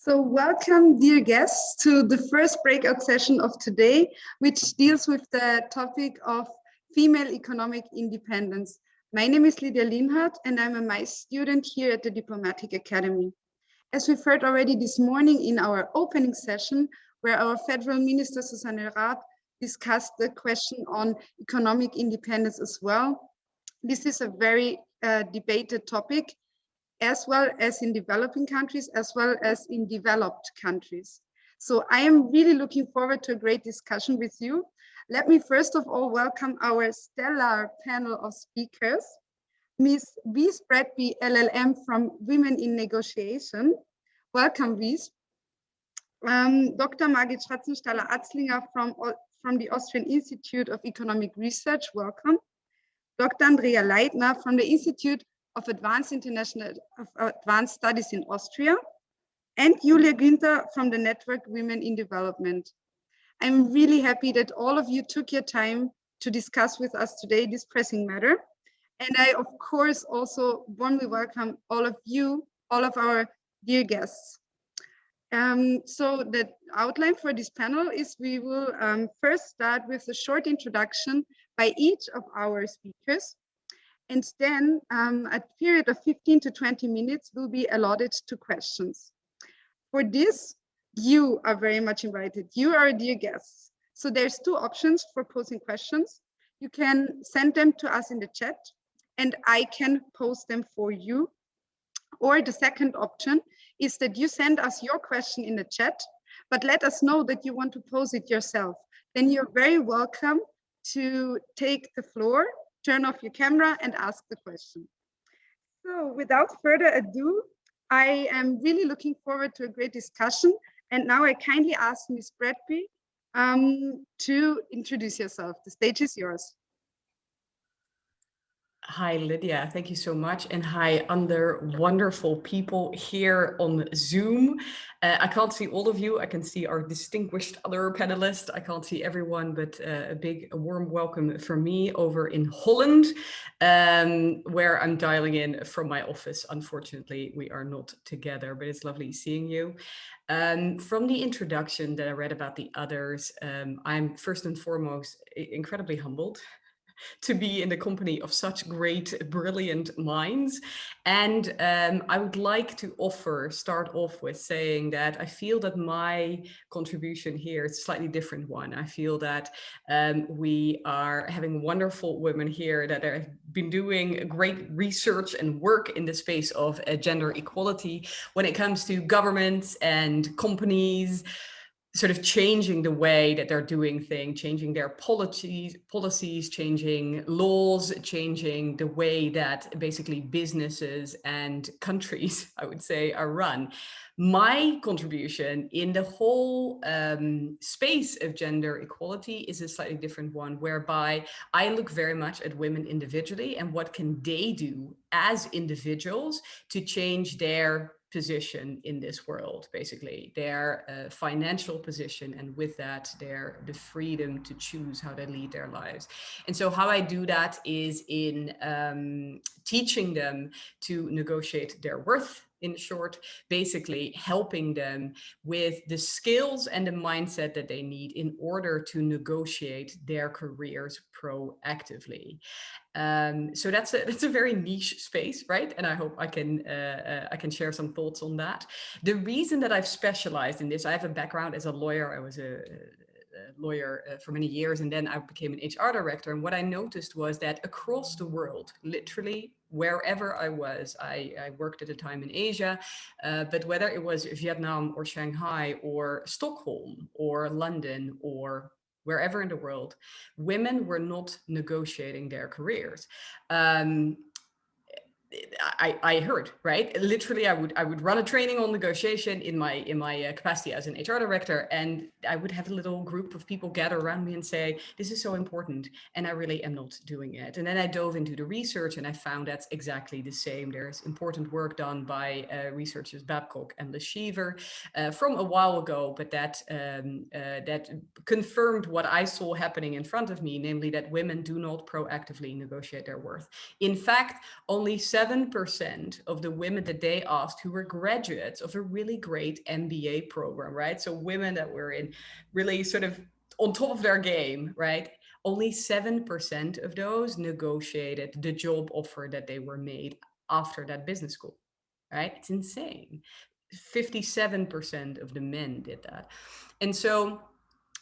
So welcome, dear guests, to the first breakout session of today, which deals with the topic of female economic independence. My name is Lydia LIENHART, and I'm a MAIS student here at the Diplomatic Academy. As we've heard already this morning in our opening session, where our Federal Minister Susanne Raab discussed the question on economic independence as well, this is a very debated topic, as well as in developing countries, as well as in developed countries. So I am really looking forward to a great discussion with you. Let me first of all welcome our stellar panel of speakers. Ms. Wies BRATBY, LLM from Women in Negotiation. Welcome, Wies. Dr. Margit SCHRATZENSTALLER-ALTZINGER from the Austrian Institute of Economic Research. Welcome. Dr. Andrea LEITNER from the Institute of Advanced Studies in Austria, and Julia GÜNTHER from the network Women in Development. I'm really happy that all of you took your time to discuss with us today this pressing matter. And I, of course, also warmly welcome all of you, all of our dear guests. So the outline for this panel is we will first start with a short introduction by each of our speakers. And then a period of 15 to 20 minutes will be allotted to questions. For this, you are very much invited. You are dear guests. So there's two options for posing questions. You can send them to us in the chat and I can post them for you. Or the second option is that you send us your question in the chat, but let us know that you want to pose it yourself. Then you're very welcome to take the floor, turn off your camera and ask the question. So without further ado, I am really looking forward to a great discussion. And now I kindly ask Ms. BRATBY to introduce yourself. The stage is yours. Hi, Lydia. Thank you so much. And hi, other wonderful people here on Zoom. I can't see all of you. I can see our distinguished other panelists. I can't see everyone, but a warm welcome from me over in Holland, where I'm dialing in from my office. Unfortunately, we are not together, but it's lovely seeing you. From the introduction that I read about the others, I'm first and foremost incredibly humbled to be in the company of such great, brilliant minds. And I would like to start off with saying that I feel that my contribution here is a slightly different one. I feel that we are having wonderful women here that have been doing great research and work in the space of gender equality when it comes to governments and companies, sort of changing the way that they're doing things, changing their policies, changing laws, changing the way that basically businesses and countries, I would say, are run. My contribution in the whole space of gender equality is a slightly different one, whereby I look very much at women individually and what can they do as individuals to change their position in this world, basically their financial position, and with that the freedom to choose how they lead their lives. And so how I do that is in teaching them to negotiate their worth, in short, basically helping them with the skills and the mindset that they need in order to negotiate their careers proactively. So that's a very niche space, right? And I hope I can share some thoughts on that. The reason that I've specialized in this, I have a background as a lawyer. I was a lawyer for many years, and then I became an HR director. And what I noticed was that across the world, literally wherever I was, I worked at a time in Asia, but whether it was Vietnam or Shanghai or Stockholm or London or wherever in the world, women were not negotiating their careers. I heard, right? Literally, I would run a training on negotiation in my capacity as an HR director, and I would have a little group of people gather around me and say, "This is so important," and I really am not doing it. And then I dove into the research, and I found that's exactly the same. There's important work done by researchers Babcock and Leshever from a while ago, but that confirmed what I saw happening in front of me, namely that women do not proactively negotiate their worth. In fact, only 7 7% of the women that they asked who were graduates of a really great MBA program, right? So women that were in really sort of on top of their game, right? Only 7% of those negotiated the job offer that they were made after that business school, right? It's insane. 57% of the men did that. And so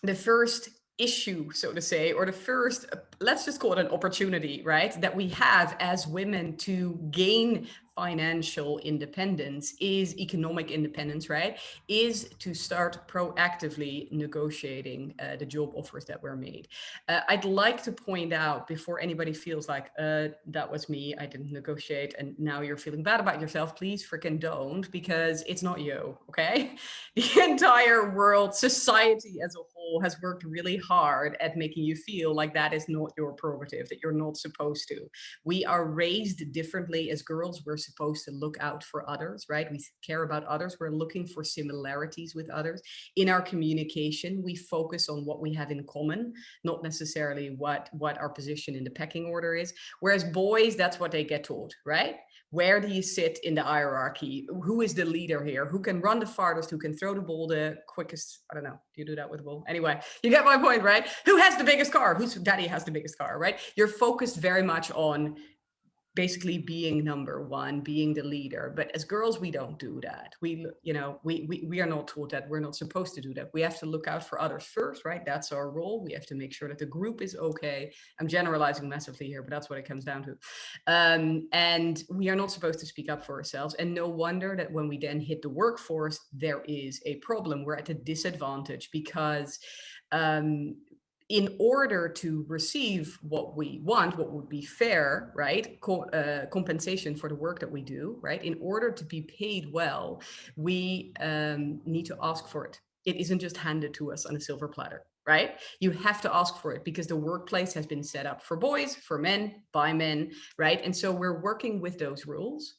the first issue, so to say, or the first, let's just call it an opportunity, right, that we have as women to gain financial independence is economic independence, right, is to start proactively negotiating the job offers that were made. I'd like to point out, before anybody feels like, that was me, I didn't negotiate, and now you're feeling bad about yourself, please freaking don't, because it's not you, okay? The entire world, society as a whole, has worked really hard at making you feel like that is not your prerogative, that you're not supposed to. We are raised differently as girls. We're supposed to look out for others, right? We care about others. We're looking for similarities with others. In our communication, we focus on what we have in common, not necessarily what our position in the pecking order is. Whereas boys, that's what they get taught, right? Where do you sit in the hierarchy? Who is the leader here? Who can run the farthest? Who can throw the ball the quickest? I don't know. Do you do that with the ball? Anyway, you get my point, right? Who has the biggest car? Whose daddy has the biggest car, right? You're focused very much on basically being number one, being the leader. But as girls, we don't do that. We are not taught that. We're not supposed to do that. We have to look out for others first, right? That's our role. We have to make sure that the group is okay. I'm generalizing massively here, but that's what it comes down to. And we are not supposed to speak up for ourselves. And no wonder that when we then hit the workforce, there is a problem. We're at a disadvantage because in order to receive what we want, what would be fair, right? Compensation for the work that we do, right? In order to be paid well, we need to ask for it. It isn't just handed to us on a silver platter, right? You have to ask for it because the workplace has been set up for boys, for men, by men, right? And so we're working with those rules.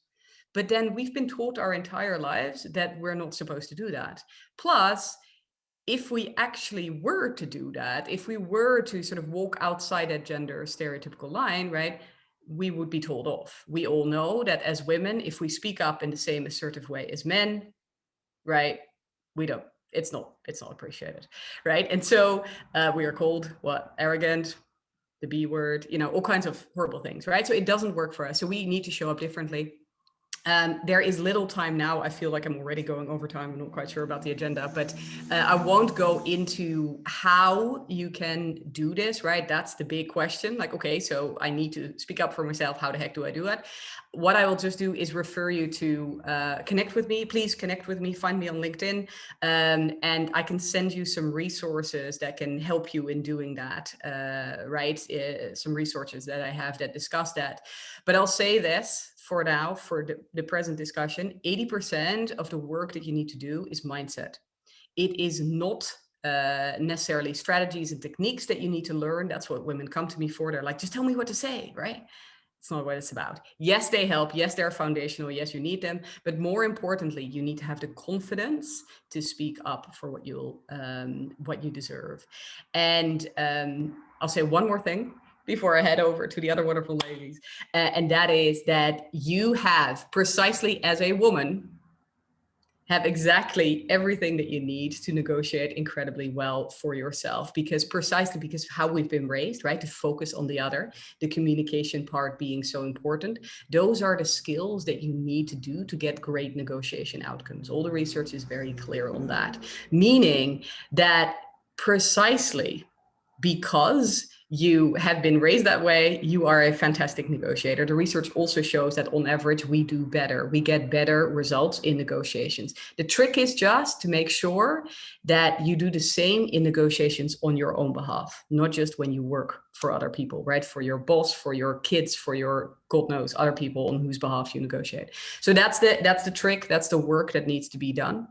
But then we've been taught our entire lives that we're not supposed to do that. Plus, if we actually were to do that, if we were to sort of walk outside that gender stereotypical line, right, we would be told off. We all know that as women, if we speak up in the same assertive way as men, right, it's not appreciated, right? And so we are called, what, arrogant, the B word, all kinds of horrible things, right? So it doesn't work for us. So we need to show up differently. There is little time now. I feel like I'm already going over time. I'm not quite sure about the agenda, but I won't go into how you can do this, right? That's the big question. Like, okay, so I need to speak up for myself. How the heck do I do it? What I will just do is refer you to connect with me. Please connect with me. Find me on LinkedIn. And I can send you some resources that can help you in doing that, right? Some resources that I have that discuss that. But I'll say this for now, for the present discussion, 80% of the work that you need to do is mindset. It is not necessarily strategies and techniques that you need to learn. That's what women come to me for. They're like, just tell me what to say, right? It's not what it's about. Yes, they help. Yes, they're foundational. Yes, you need them. But more importantly, you need to have the confidence to speak up for what you deserve. And I'll say one more thing before I head over to the other wonderful ladies. And that is that you have, precisely as a woman, have exactly everything that you need to negotiate incredibly well for yourself, precisely because of how we've been raised, right? To focus on the other, the communication part being so important. Those are the skills that you need to do to get great negotiation outcomes. All the research is very clear on that, meaning that precisely because you have been raised that way, you are a fantastic negotiator. The research also shows that on average, we do better. We get better results in negotiations. The trick is just to make sure that you do the same in negotiations on your own behalf, not just when you work for other people, right? For your boss, for your kids, for your, God knows, other people on whose behalf you negotiate. So that's the trick. That's the work that needs to be done.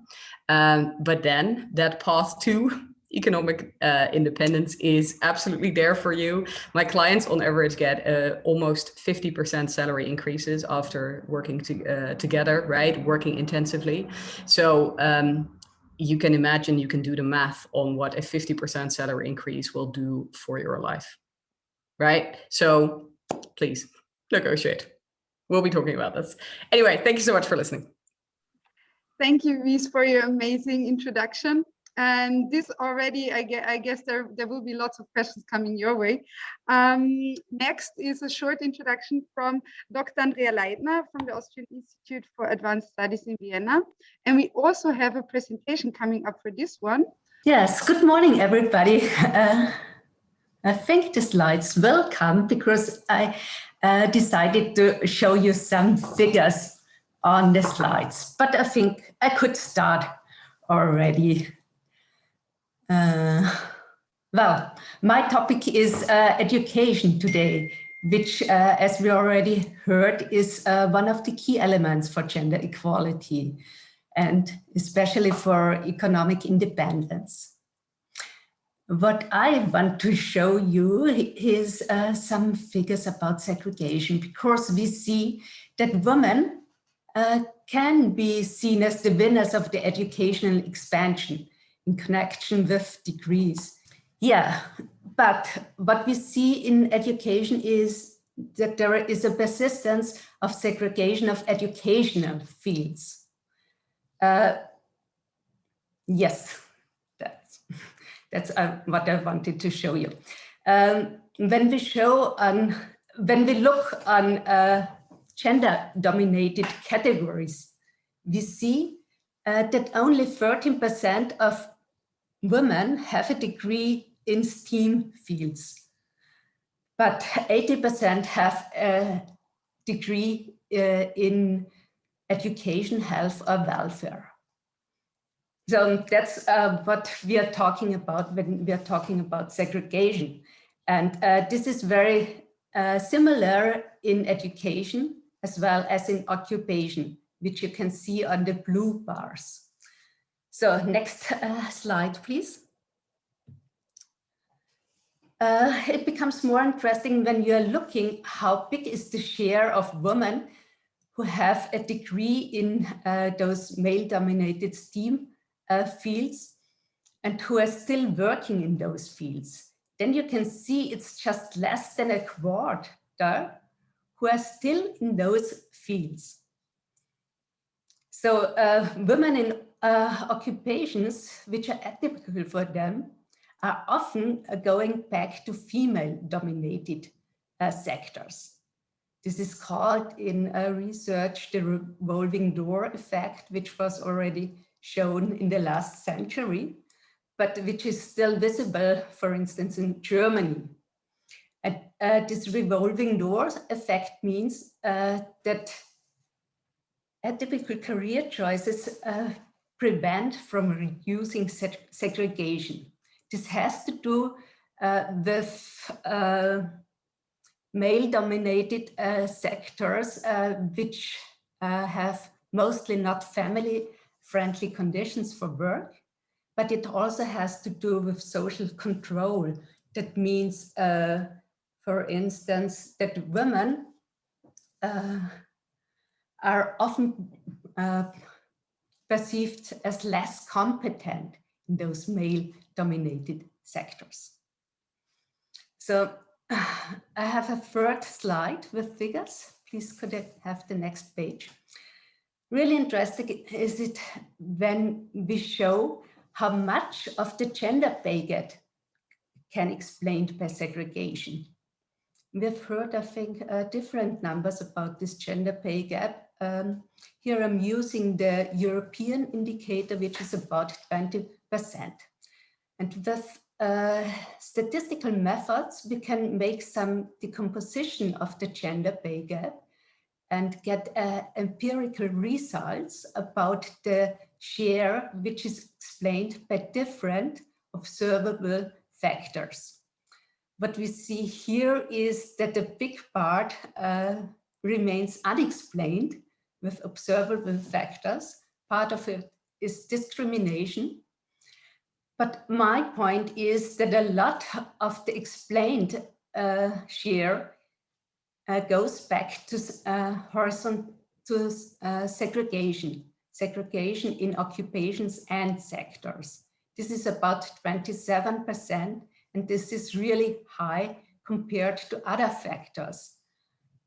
But then that path to economic independence is absolutely there for you. My clients on average get almost 50% salary increases after working together, right? Working intensively. So you can imagine, you can do the math on what a 50% salary increase will do for your life, right? So please negotiate. we'll be talking about this. Anyway, thank you so much for listening. Thank you, Wies, for your amazing introduction. And this already, I guess there will be lots of questions coming your way. Next is a short introduction from Dr. Andrea Leitner from the Austrian Institute for Advanced Studies in Vienna. And we also have a presentation coming up for this one. Yes, good morning, everybody. I think the slides will come because I decided to show you some figures on the slides, but I think I could start already. Well, my topic is education today, which, as we already heard, is one of the key elements for gender equality and especially for economic independence. What I want to show you is some figures about segregation, because we see that women can be seen as the winners of the educational expansion in connection with degrees. Yeah, but what we see in education is that there is a persistence of segregation of educational fields. Yes, that's what I wanted to show you. When we look on gender-dominated categories, we see that only 13% of women have a degree in STEAM fields, but 80% have a degree in education, health, or welfare. So that's what we are talking about when we are talking about segregation. And this is very similar in education as well as in occupation, which you can see on the blue bars. So next slide, please. It becomes more interesting when you're looking how big is the share of women who have a degree in those male-dominated STEAM fields and who are still working in those fields. Then you can see it's just less than a quarter who are still in those fields. So women in occupations which are atypical for them are often going back to female-dominated sectors. This is called in research the revolving door effect, which was already shown in the last century, but which is still visible, for instance, in Germany. And this revolving door effect means that atypical career choices prevent from reducing segregation. This has to do with male-dominated sectors which have mostly not family-friendly conditions for work, but it also has to do with social control. That means, for instance, that women are often perceived as less competent in those male-dominated sectors. So I have a third slide with figures. Please could I have the next page? Really interesting is it when we show how much of the gender pay gap can explained by segregation. We've heard, I think, different numbers about this gender pay gap. Here I'm using the European indicator, which is about 20%. And with statistical methods, we can make some decomposition of the gender pay gap and get empirical results about the share, which is explained by different observable factors. What we see here is that a big part remains unexplained with observable factors. Part of it is discrimination. But my point is that a lot of the explained share goes back to segregation in occupations and sectors. This is about 27%, and this is really high compared to other factors.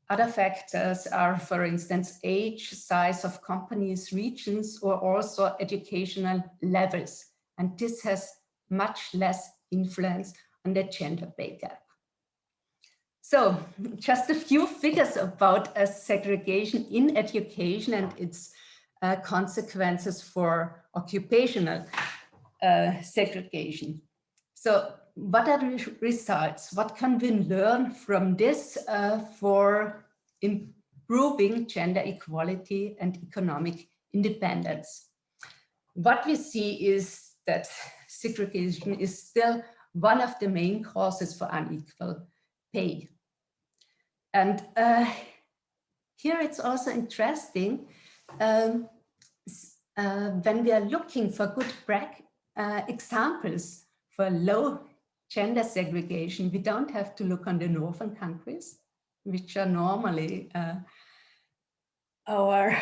Other factors are, for instance, age, size of companies, regions, or also educational levels. And this has much less influence on the gender pay gap. So just a few figures about segregation in education and its consequences for occupational segregation. So what are the results? What can we learn from this for improving gender equality and economic independence? What we see is that segregation is still one of the main causes for unequal pay. And here it's also interesting when we are looking for good examples for low gender segregation, we don't have to look on the northern countries, which are normally our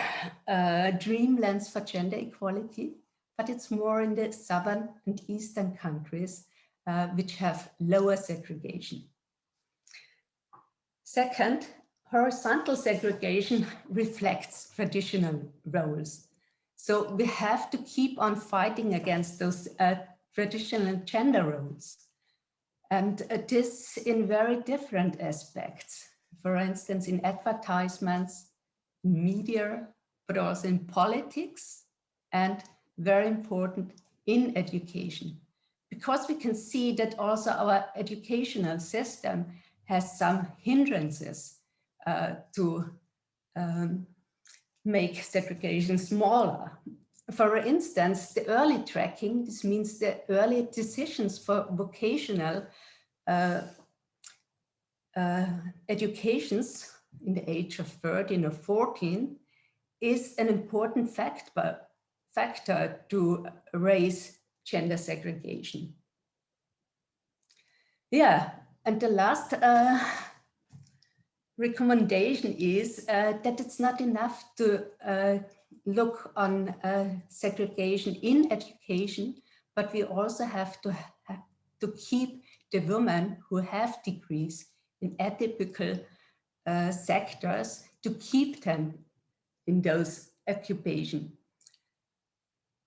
dreamlands for gender equality, but it's more in the southern and eastern countries which have lower segregation. Second, horizontal segregation reflects traditional roles. So we have to keep on fighting against those traditional gender roles. And this in very different aspects. For instance, in advertisements, media, but also in politics, and very important, in education. Because we can see that also our educational system has some hindrances to make segregation smaller. For instance, the early tracking, this means the early decisions for vocational educations in the age of 13 or 14 is an important factor to raise gender segregation. Yeah, and the last recommendation is that it's not enough to look on segregation in education, but we also have to keep the women who have degrees in atypical sectors, to keep them in those occupations,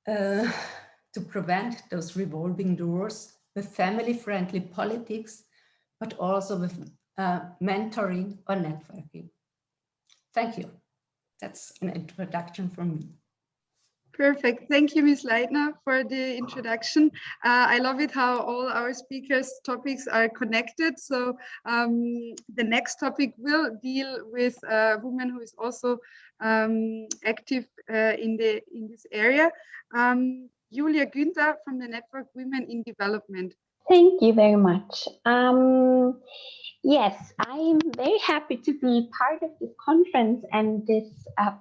to prevent those revolving doors with family-friendly politics, but also with mentoring or networking. Thank you. That's an introduction from me. Perfect. Thank you, Ms. Leitner, for the introduction. I love it how all our speakers' topics are connected. So the next topic will deal with a woman who is also active in this area. Julia GÜNTHER from the network Women in Development. Thank you very much. Yes, I'm very happy to be part of this conference and this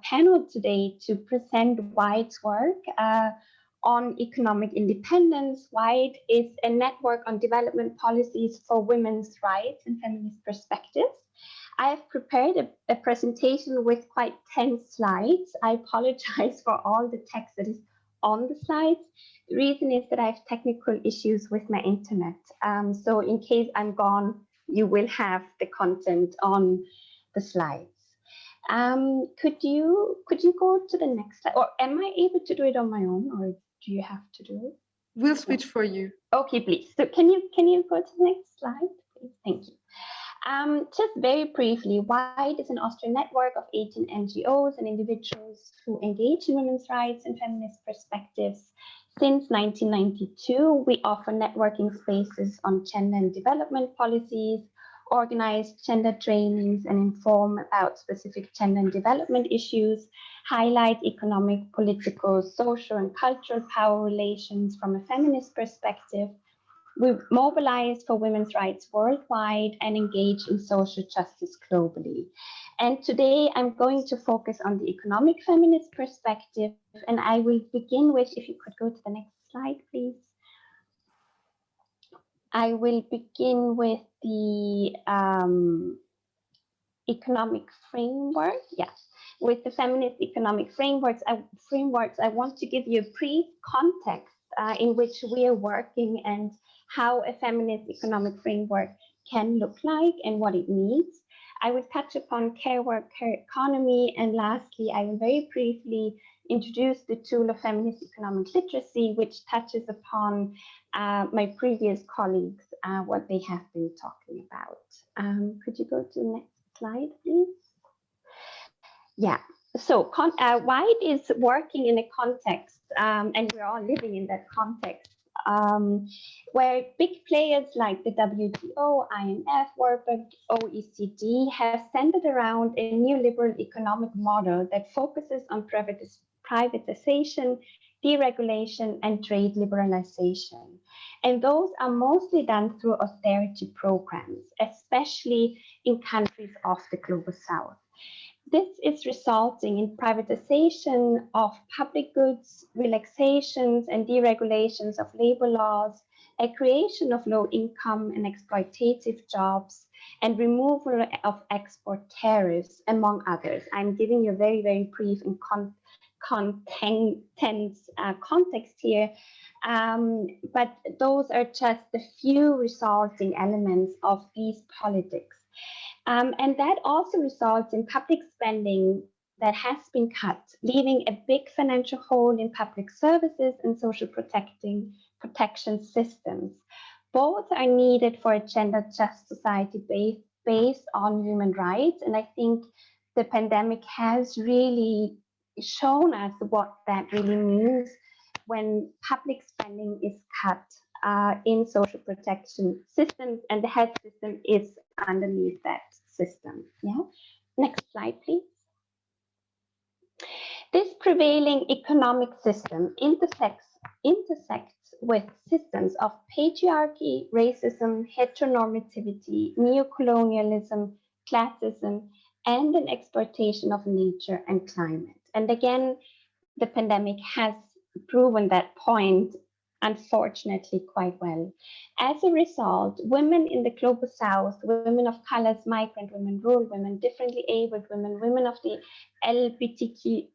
panel today to present WIDE's work on economic independence. WIDE is a network on development policies for women's rights and feminist perspectives. I have prepared a presentation with quite 10 slides. I apologize for all the text that is on the slides. The reason is that I have technical issues with my internet. So in case I'm gone, you will have the content on the slides. Could you go to the next slide, or am I able to do it on my own, or do you have to do it? We'll switch for you. Okay, please. So can you go to the next slide, please? Thank you. Just very briefly, WIDE is an Austrian network of 18 NGOs and individuals who engage in women's rights and feminist perspectives. Since 1992, we offer networking spaces on gender and development policies, organize gender trainings, and inform about specific gender and development issues, highlight economic, political, social, and cultural power relations from a feminist perspective. We mobilize for women's rights worldwide and engage in social justice globally. And today I'm going to focus on the economic feminist perspective, and I will begin with, if you could go to the next slide, please. I will begin with the economic framework. Yes, with the feminist economic frameworks, I want to give you a brief context in which we are working and how a feminist economic framework can look like and what it means. I will touch upon care work, care economy, and lastly, I will very briefly introduce the tool of feminist economic literacy, which touches upon my previous colleagues, what they have been talking about. Could you go to the next slide, please? Yeah, so WIDE is working in a context, and we're all living in that context, where big players like the WTO, IMF, World Bank, OECD have centered around a neoliberal economic model that focuses on privatization, deregulation, and trade liberalization. And those are mostly done through austerity programs, especially in countries of the Global South. This is resulting in privatization of public goods, relaxations and deregulations of labor laws, a creation of low-income and exploitative jobs, and removal of export tariffs, among others. I'm giving you a very, very brief and context here, but those are just the few resulting elements of these politics. And that also results in public spending that has been cut, leaving a big financial hole in public services and social protection systems. Both are needed for a gender-just society based on human rights. And I think the pandemic has really shown us what that really means when public spending is cut in social protection systems, and the health system is underneath that system. Yeah. Next slide, please. This prevailing economic system intersects with systems of patriarchy, racism, heteronormativity, neocolonialism, classism, and an exploitation of nature and climate. And again, the pandemic has proven that point, unfortunately, quite well. As a result, women in the Global South, women of colors, migrant women, rural women, differently abled women, women of the LGBTQIA+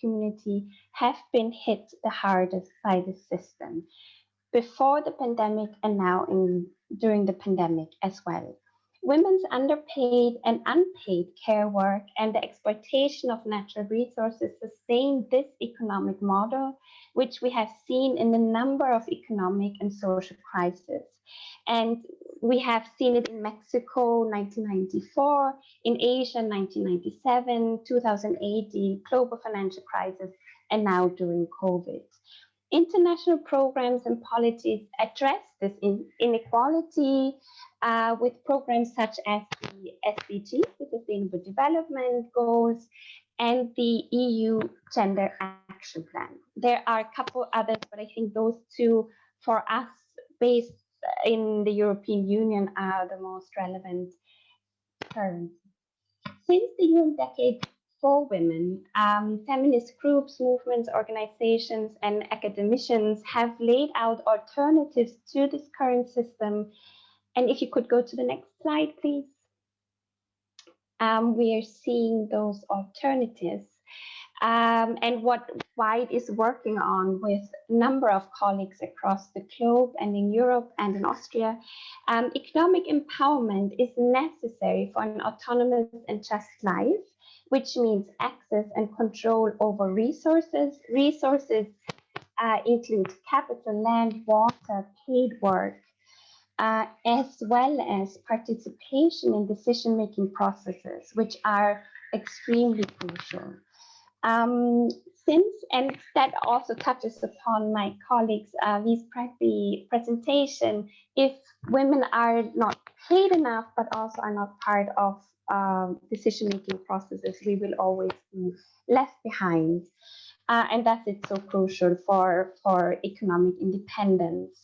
community have been hit the hardest by the system before the pandemic and now during the pandemic as well. Women's underpaid and unpaid care work and the exploitation of natural resources sustain this economic model, which we have seen in a number of economic and social crises. And we have seen it in Mexico, 1994, in Asia, 1997, 2008, the global financial crisis, and now during COVID. International programs and policies address this inequality with programs such as the SDGs, the Sustainable Development Goals, and the EU Gender Action Plan. There are a couple others, but I think those two, for us, based in the European Union, are the most relevant terms. Since the UN decade for women, feminist groups, movements, organizations, and academicians have laid out alternatives to this current system. And if you could go to the next slide, please. We are seeing those alternatives. And what WIDE is working on with a number of colleagues across the globe and in Europe and in Austria, economic empowerment is necessary for an autonomous and just life, which means access and control over resources. Resources include capital, land, water, paid work, as well as participation in decision-making processes, which are extremely crucial. And that also touches upon my colleagues' Wies BRATBY presentation, if women are not paid enough, but also are not part of decision-making processes, we will always be left behind. And thus it's so crucial for economic independence.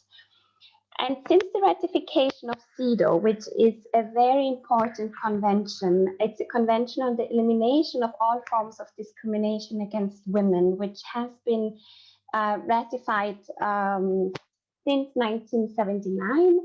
And since the ratification of CEDAW, which is a very important convention, it's a convention on the elimination of all forms of discrimination against women, which has been ratified since 1979.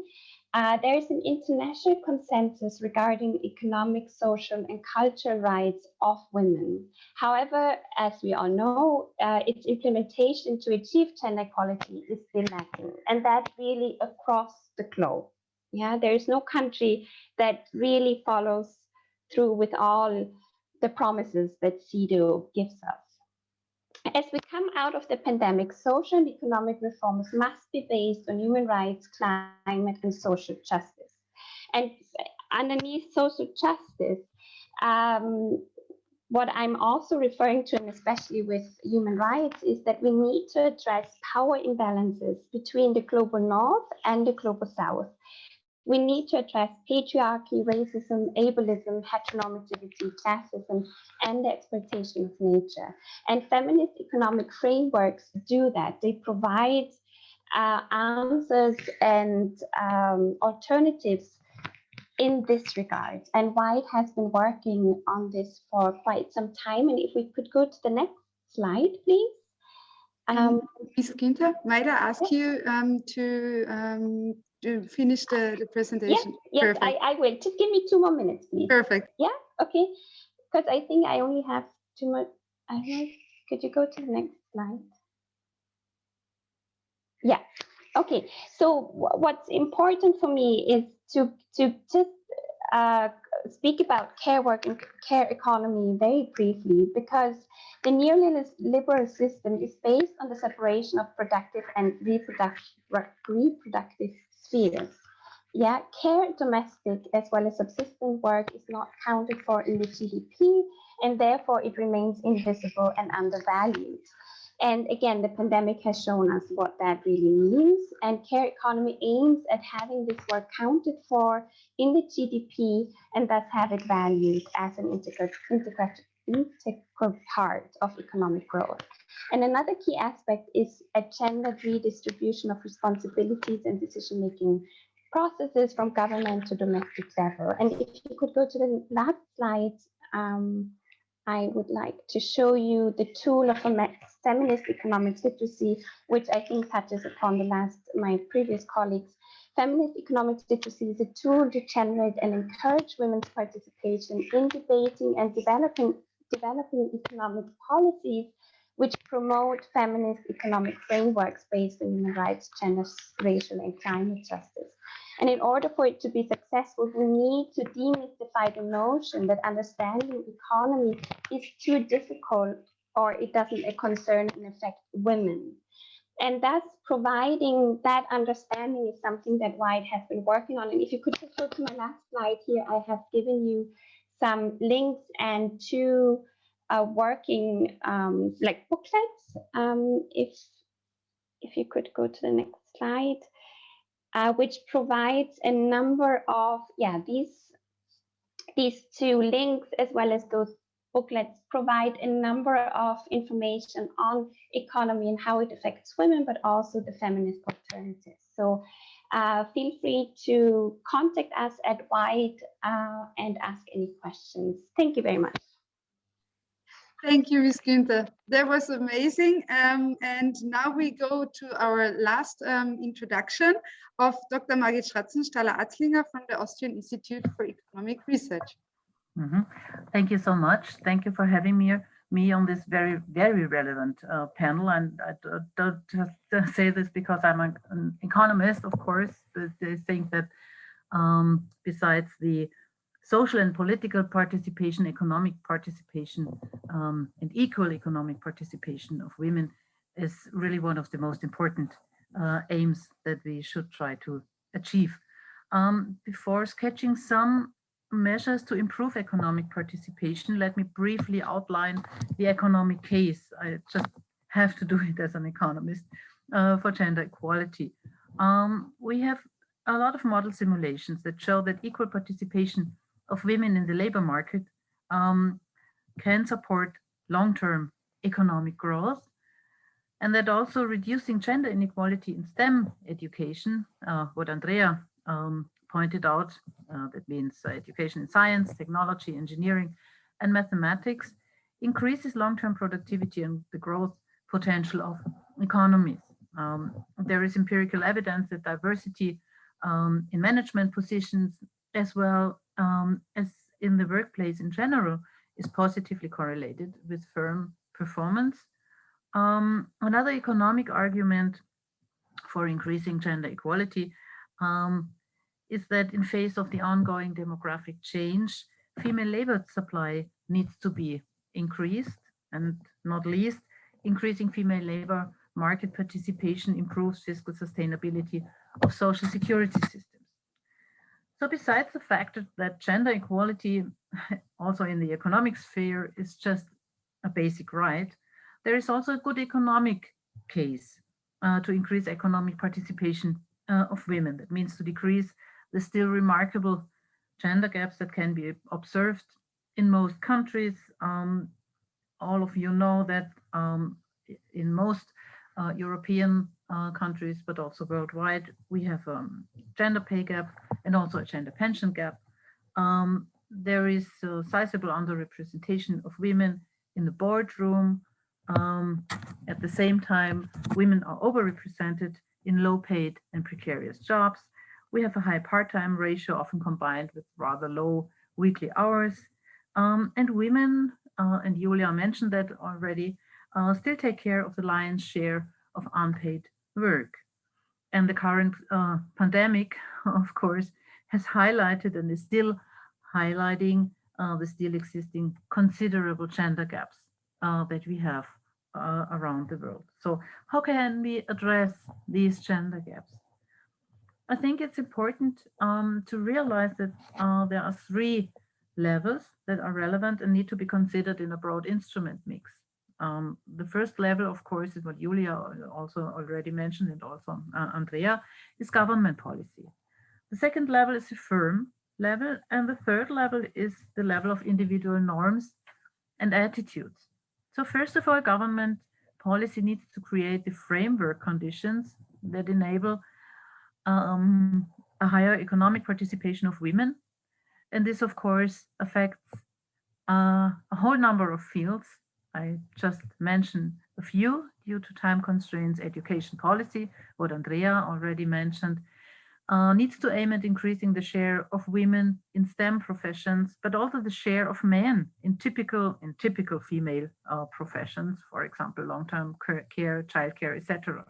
There is an international consensus regarding economic, social, and cultural rights of women. However, as we all know, its implementation to achieve gender equality is still lacking, and that really across the globe. Yeah, there is no country that really follows through with all the promises that CEDAW gives us. As we come out of the pandemic, social and economic reforms must be based on human rights, climate, and social justice. And underneath social justice, what I'm also referring to, and especially with human rights, is that we need to address power imbalances between the global north and the global south. We need to address patriarchy, racism, ableism, heteronormativity, classism, and the exploitation of nature. And feminist economic frameworks do that. They provide answers and alternatives in this regard. And White has been working on this for quite some time. And if we could go to the next slide, please. Ms. GÜNTHER, might I ask you to finish the presentation? Yes, I will. Just give me 2 more minutes, please. Perfect. Yeah, okay. Because I think I only have too much. Could you go to the next slide? Yeah, okay. So what's important for me is to just speak about care work and care economy very briefly, because the neoliberal system is based on the separation of productive and reproductive spheres. Yeah, care, domestic, as well as subsistence work is not counted for in the GDP, and therefore it remains invisible and undervalued. And again, the pandemic has shown us what that really means. And care economy aims at having this work counted for in the GDP and thus have it valued as an integral part of economic growth. And another key aspect is a gendered redistribution of responsibilities and decision-making processes from government to domestic level. And if you could go to the last slide, I would like to show you the tool of a feminist economic literacy, which I think touches upon my previous colleagues. Feminist economic literacy is a tool to generate and encourage women's participation in debating and developing economic policies which promote feminist economic frameworks based on human rights, gender, racial, and climate justice. And in order for it to be successful, we need to demystify the notion that understanding economy is too difficult or it doesn't concern and affect women. And thus providing that understanding is something that White has been working on. And if you could just go to my last slide here, I have given you some links and 2 working like booklets. If you could go to the next slide. Which provides a number of, these 2 links as well as those booklets provide a number of information on economy and how it affects women, but also the feminist alternatives. So feel free to contact us at White and ask any questions. Thank you very much. Thank you, Ms. GÜNTHER. That was amazing. And now we go to our last introduction of Dr. Margit SCHRATZENSTALLER-ALTZINGER from the Austrian Institute for Economic Research. Thank you so much. Thank you for having me on this very, very relevant panel. And I don't just say this because I'm an economist, of course, but I think that besides the social and political participation, economic participation, and equal economic participation of women is really one of the most important aims that we should try to achieve. Before sketching some measures to improve economic participation, let me briefly outline the economic case. I just have to do it as an economist for gender equality. We have a lot of model simulations that show that equal participation of women in the labor market can support long-term economic growth, and that also reducing gender inequality in STEM education, what Andrea pointed out, that means education in science, technology, engineering, and mathematics, increases long-term productivity and the growth potential of economies. There is empirical evidence that diversity in management positions, as well as in the workplace in general, is positively correlated with firm performance. Another economic argument for increasing gender equality is that in face of the ongoing demographic change, female labor supply needs to be increased, and not least, increasing female labor market participation improves fiscal sustainability of social security systems. So besides the fact that gender equality, also in the economic sphere, is just a basic right, there is also a good economic case to increase economic participation of women. That means to decrease the still remarkable gender gaps that can be observed in most countries. All of you know that in most European countries, but also worldwide, we have a gender pay gap and also a gender pension gap. There is a sizable underrepresentation of women in the boardroom. At the same time, women are overrepresented in low-paid and precarious jobs. We have a high part-time ratio, often combined with rather low weekly hours. And women, and Julia mentioned that already, still take care of the lion's share of unpaid work. And the current pandemic, of course, has highlighted and is still highlighting the still existing considerable gender gaps that we have around the world. So how can we address these gender gaps? I think it's important to realize that there are 3 levels that are relevant and need to be considered in a broad instrument mix. The first level, of course, is what Julia also already mentioned, and also Andrea, is government policy. The second level is the firm level, and the third level is the level of individual norms and attitudes. So first of all, government policy needs to create the framework conditions that enable a higher economic participation of women. And this, of course, affects a whole number of fields. I just mentioned a few due to time constraints. Education policy, what Andrea already mentioned, needs to aim at increasing the share of women in STEM professions, but also the share of men in typical female professions, for example, long-term care, childcare, etc.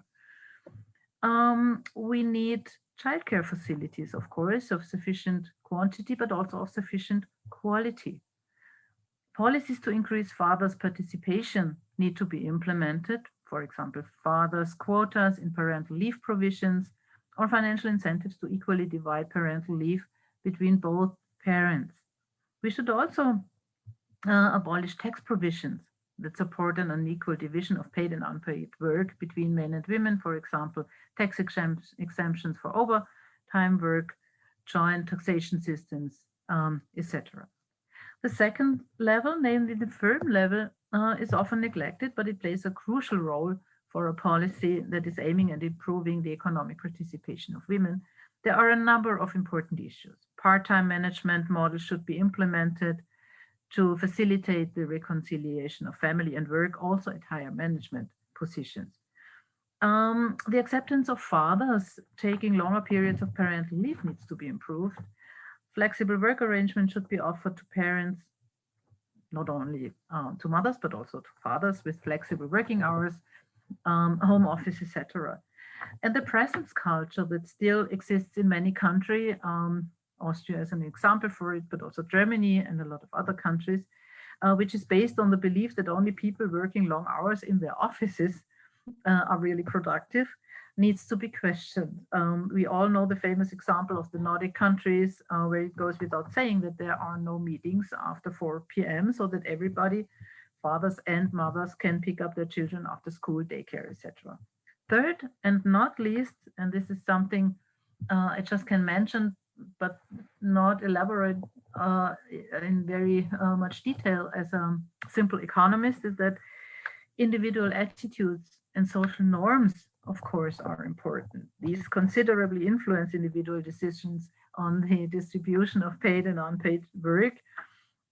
We need childcare facilities, of course, of sufficient quantity, but also of sufficient quality. Policies to increase fathers' participation need to be implemented, for example, fathers' quotas in parental leave provisions, or financial incentives to equally divide parental leave between both parents. We should also abolish tax provisions that support an unequal division of paid and unpaid work between men and women, for example, tax exemptions for overtime work, joint taxation systems, etc. The second level, namely the firm level, is often neglected, but it plays a crucial role for a policy that is aiming at improving the economic participation of women. There are a number of important issues. Part-time management models should be implemented to facilitate the reconciliation of family and work, also at higher management positions. The acceptance of fathers taking longer periods of parental leave needs to be improved. Flexible work arrangements should be offered to parents, not only to mothers, but also to fathers with flexible working hours, home office, etc. And the presence culture that still exists in many countries, Austria is an example for it, but also Germany and a lot of other countries, which is based on the belief that only people working long hours in their offices are really productive, needs to be questioned. We all know the famous example of the Nordic countries, where it goes without saying that there are no meetings after 4 p.m. so that everybody, fathers and mothers, can pick up their children after school, daycare, etc. Third, and not least, and this is something I just can mention, but not elaborate in very much detail as a simple economist, is that individual attitudes and social norms, of course, are important. These considerably influence individual decisions on the distribution of paid and unpaid work,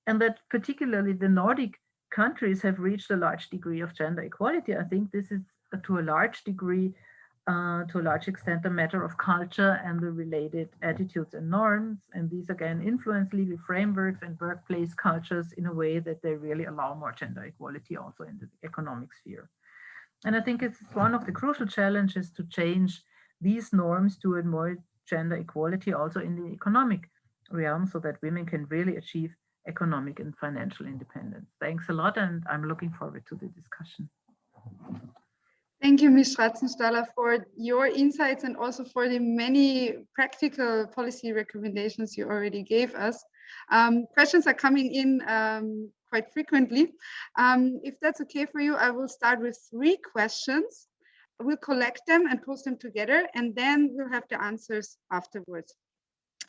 and that particularly the Nordic countries have reached a large degree of gender equality. I think this is to a large degree, to a large extent, a matter of culture and the related attitudes and norms. And these again influence legal frameworks and workplace cultures in a way that they really allow more gender equality also in the economic sphere. And I think it's one of the crucial challenges to change these norms to a more gender equality also in the economic realm, so that women can really achieve economic and financial independence. Thanks a lot, and I'm looking forward to the discussion. Thank you, Ms. Schratzenstaller, for your insights and also for the many practical policy recommendations you already gave us. Questions are coming in quite frequently. If that's okay for you, I will start with 3 questions. We'll collect them and post them together, and then we'll have the answers afterwards.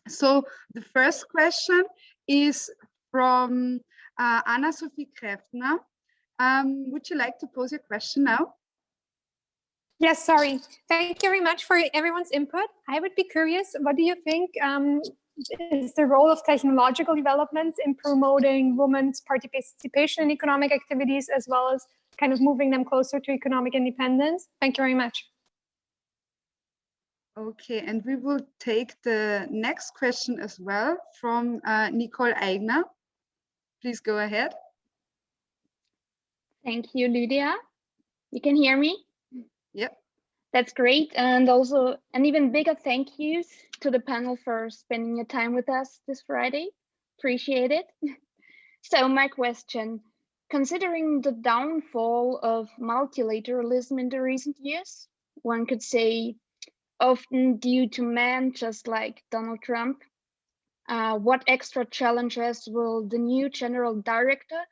So the first question is from Anna-Sophie Kräftner. Would you like to pose your question now? Yes, sorry. Thank you very much for everyone's input. I would be curious, what do you think is the role of technological developments in promoting women's participation in economic activities, as well as kind of moving them closer to economic independence? Thank you very much. Okay, and we will take the next question as well from Nicole Eigner. Please go ahead. Thank you, Lydia. You can hear me? Yep. That's great. And also an even bigger thank yous to the panel for spending your time with us this Friday. Appreciate it. So my question, considering the downfall of multilateralism in the recent years, one could say often due to men just like Donald Trump, what extra challenges will the new general director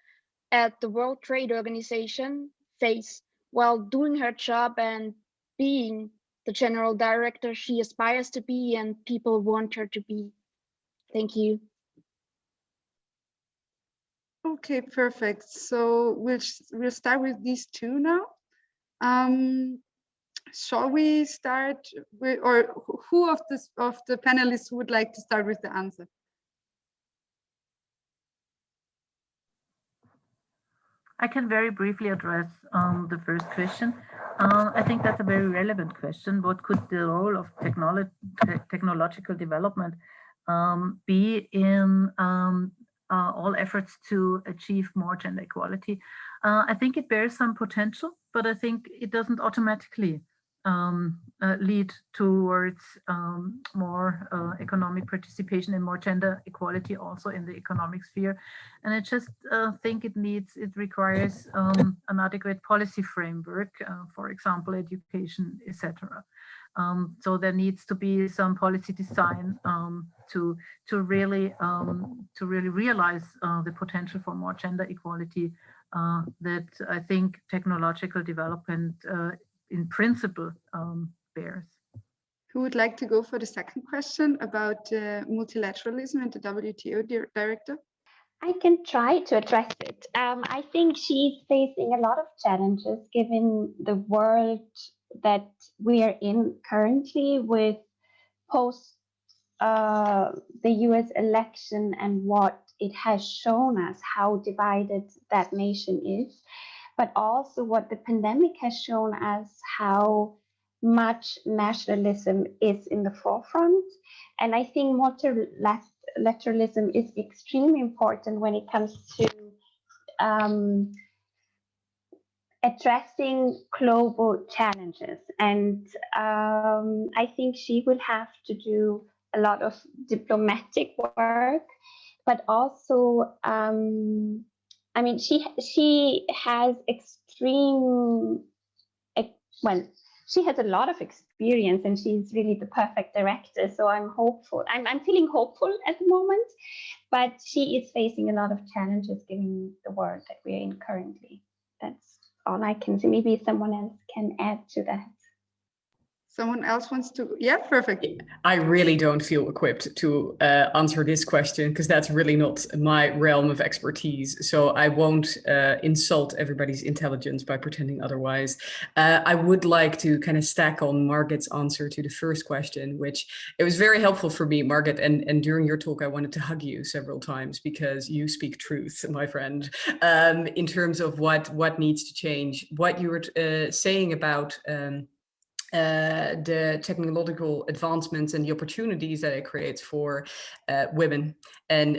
at the World Trade Organization face while doing her job and being the general director she aspires to be and people want her to be? Thank you. Okay, perfect. So we'll start with these 2 now. Shall we start with, or who of the panelists would like to start with the answer? I can very briefly address the first question. I think that's a very relevant question. What could the role of technological development be in all efforts to achieve more gender equality? I think it bears some potential, but I think it doesn't automatically lead towards more economic participation and more gender equality also in the economic sphere. And I just think it requires an adequate policy framework, for example, education, etc. So there needs to be some policy design to really realize the potential for more gender equality that I think technological development in principle bears. Who would like to go for the second question about multilateralism and the WTO director? I can try to address it. I think she's facing a lot of challenges given the world that we are in currently, with post the US election and what it has shown us, how divided that nation is, but also what the pandemic has shown us, how much nationalism is in the forefront. And I think multilateralism is extremely important when it comes to addressing global challenges. And I think she will have to do a lot of diplomatic work, but also, I mean, she has she has a lot of experience and she's really the perfect director. So I'm hopeful. I'm feeling hopeful at the moment, but she is facing a lot of challenges given the world that we're in currently. That's all I can say. Maybe someone else can add to that. Someone else wants to? Yeah, perfect. I really don't feel equipped to answer this question because that's really not my realm of expertise. So I won't insult everybody's intelligence by pretending otherwise. I would like to kind of stack on Margit's answer to the first question, which it was very helpful for me, Margit. And during your talk, I wanted to hug you several times because you speak truth, my friend, in terms of what needs to change. What you were saying about the technological advancements and the opportunities that it creates for women and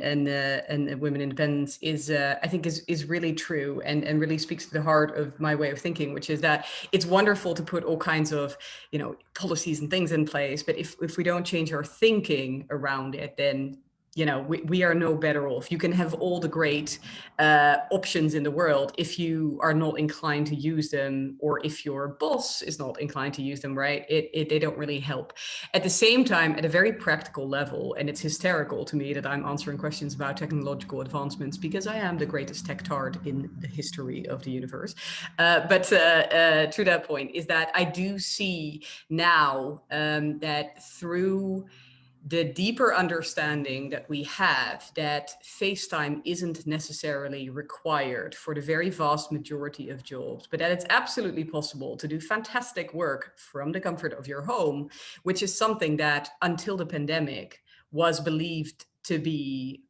women independence is, I think, is really true and really speaks to the heart of my way of thinking, which is that it's wonderful to put all kinds of, you know, policies and things in place, but if we don't change our thinking around it, then, you know, we are no better off. You can have all the great options in the world. If you are not inclined to use them, or if your boss is not inclined to use them, right, they don't really help. At the same time, at a very practical level, and it's hysterical to me that I'm answering questions about technological advancements because I am the greatest tech tard in the history of the universe. But to that point is that I do see now that through the deeper understanding that we have that FaceTime isn't necessarily required for the very vast majority of jobs, but that it's absolutely possible to do fantastic work from the comfort of your home, which is something that until the pandemic was believed to be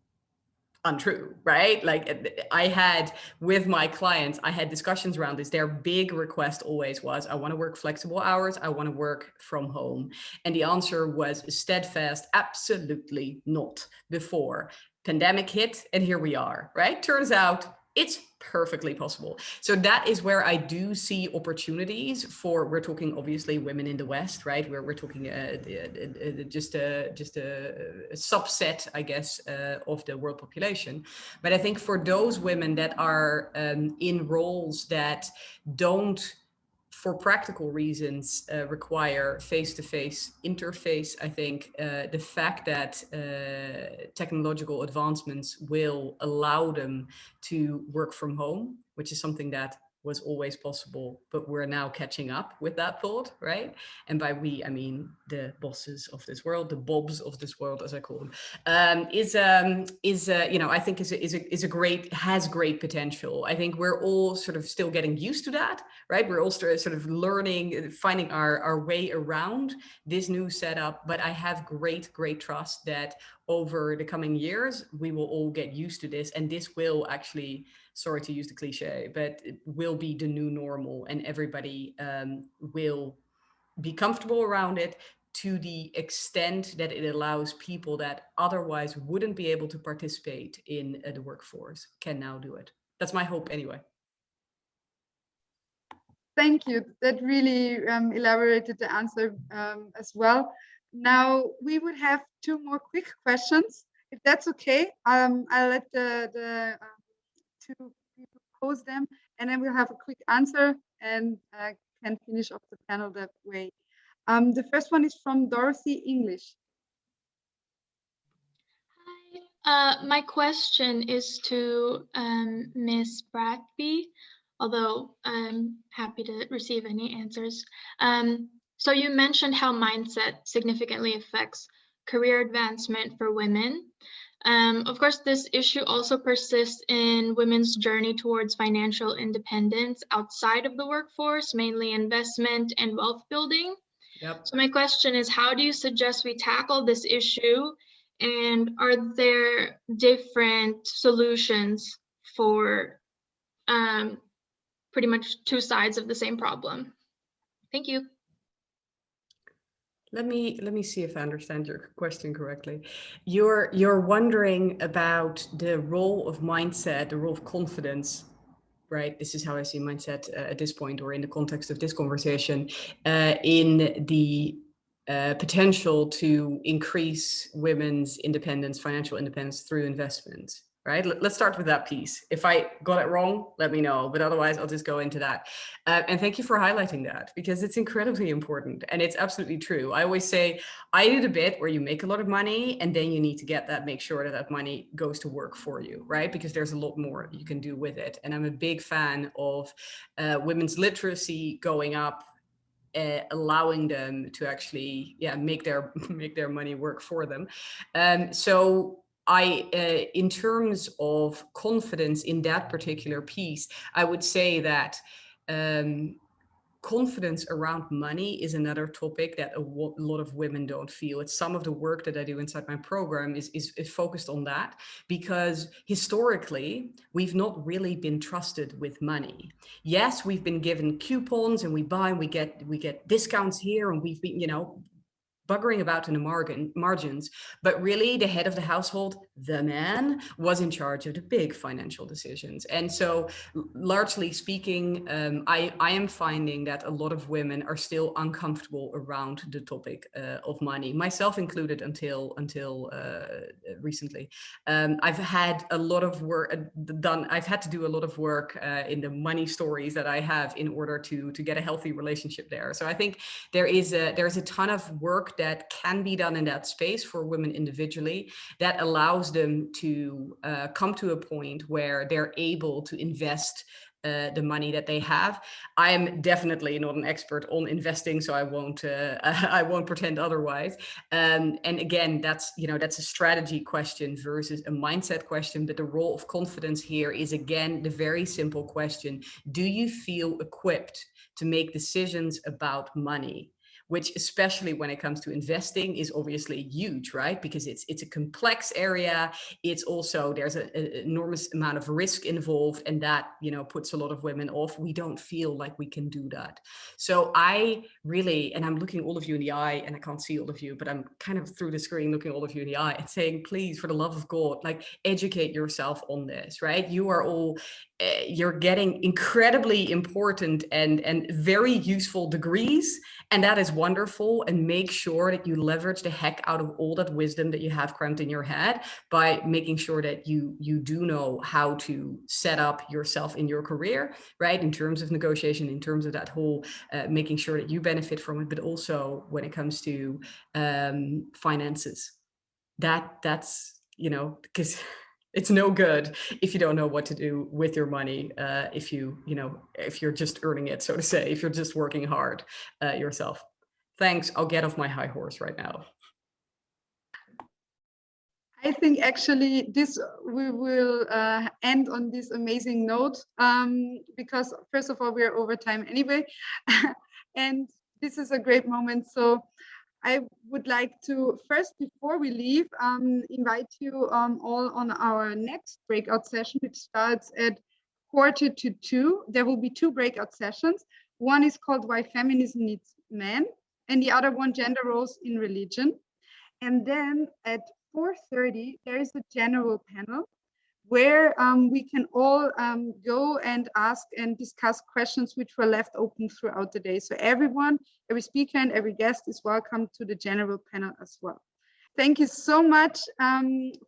untrue, right? Like I had with my clients, I had discussions around this. Their big request always was, I want to work flexible hours. I want to work from home. And the answer was steadfast, absolutely not, before pandemic hit. And here we are, right? Turns out it's perfectly possible. So that is where I do see opportunities for, we're talking obviously women in the West, right? We're talking just a subset, I guess, of the world population. But I think for those women that are in roles that don't, for practical reasons, require face-to-face interface, I think the fact that technological advancements will allow them to work from home, which is something that was always possible, but we're now catching up with that thought, right? And by we, I mean the bosses of this world, the bobs of this world, as I call them, you know, I think has great potential. I think we're all sort of still getting used to that, right? We're all sort of learning, finding our way around this new setup, but I have great trust that over the coming years, we will all get used to this, and this will actually, sorry to use the cliche, but it will be the new normal, and everybody will be comfortable around it to the extent that it allows people that otherwise wouldn't be able to participate in the workforce can now do it. That's my hope anyway. Thank you. That really elaborated the answer as well. Now we would have two more quick questions, if that's okay. I'll let the two people pose them, and then we'll have a quick answer and can finish off the panel that way. The first one is from Dorothy English. Hi, my question is to Ms. BRATBY, although I'm happy to receive any answers. So you mentioned how mindset significantly affects career advancement for women. Of course, this issue also persists in women's journey towards financial independence outside of the workforce, mainly investment and wealth building. Yep. So my question is, how do you suggest we tackle this issue? And are there different solutions for pretty much two sides of the same problem? Thank you. Let me see if I understand your question correctly. You're wondering about the role of mindset, the role of confidence, right? This is how I see mindset at this point, or in the context of this conversation, in the potential to increase women's independence, financial independence through investment, right? Let's start with that piece. If I got it wrong, let me know, but otherwise I'll just go into that. And thank you for highlighting that, because it's incredibly important and it's absolutely true. I always say, I do the bit where you make a lot of money and then you need to make sure that that money goes to work for you, right? Because there's a lot more you can do with it. And I'm a big fan of women's literacy going up, allowing them to actually make their money work for them. So in terms of confidence in that particular piece, I would say that confidence around money is another topic that a lot of women don't feel. It's some of the work that I do inside my program is focused on that, because historically we've not really been trusted with money. Yes, we've been given coupons and we buy and we get discounts here, and we've been, you know, buggering about in the margins, but really the head of the household, the man, was in charge of the big financial decisions. And so largely speaking, I am finding that a lot of women are still uncomfortable around the topic of money, myself included until recently. I've had a lot of work done. I've had to do a lot of work in the money stories that I have in order to get a healthy relationship there. So I think there's a ton of work that can be done in that space for women individually that allows them to come to a point where they're able to invest the money that they have. I am definitely not an expert on investing, so I won't pretend otherwise. And again, that's a strategy question versus a mindset question. But the role of confidence here is, again, the very simple question: do you feel equipped to make decisions about money? Which, especially when it comes to investing, is obviously huge, right? Because it's a complex area. It's also, there's an enormous amount of risk involved, and that, you know, puts a lot of women off. We don't feel like we can do that. So I really, and I'm looking all of you in the eye, and I can't see all of you, but I'm kind of through the screen looking all of you in the eye and saying, please, for the love of God, like, educate yourself on this, right? You are all, you're getting incredibly important and very useful degrees, and that is wonderful. And make sure that you leverage the heck out of all that wisdom that you have crammed in your head by making sure that you do know how to set up yourself in your career, right? In terms of negotiation, in terms of that whole making sure that you benefit from it, but also when it comes to finances. That's, you know, because it's no good if you don't know what to do with your money, if you're just earning it, so to say, if you're just working hard yourself. Thanks, I'll get off my high horse right now. I think actually we will end on this amazing note, because first of all, we are over time anyway, and this is a great moment. So I would like to first, before we leave, invite you all on our next breakout session, which starts at 1:45. There will be 2 breakout sessions. One is called Why Feminism Needs Men, and the other one, Gender Roles in Religion. And then at 4:30, there is a general panel where we can all go and ask and discuss questions which were left open throughout the day. So everyone, every speaker and every guest is welcome to the general panel as well. Thank you so much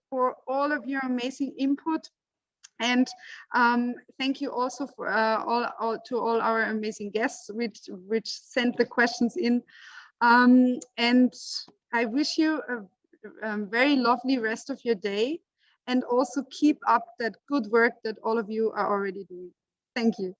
for all of your amazing input. And thank you also for to all our amazing guests which sent the questions in. And I wish you a very lovely rest of your day. And also keep up that good work that all of you are already doing. Thank you.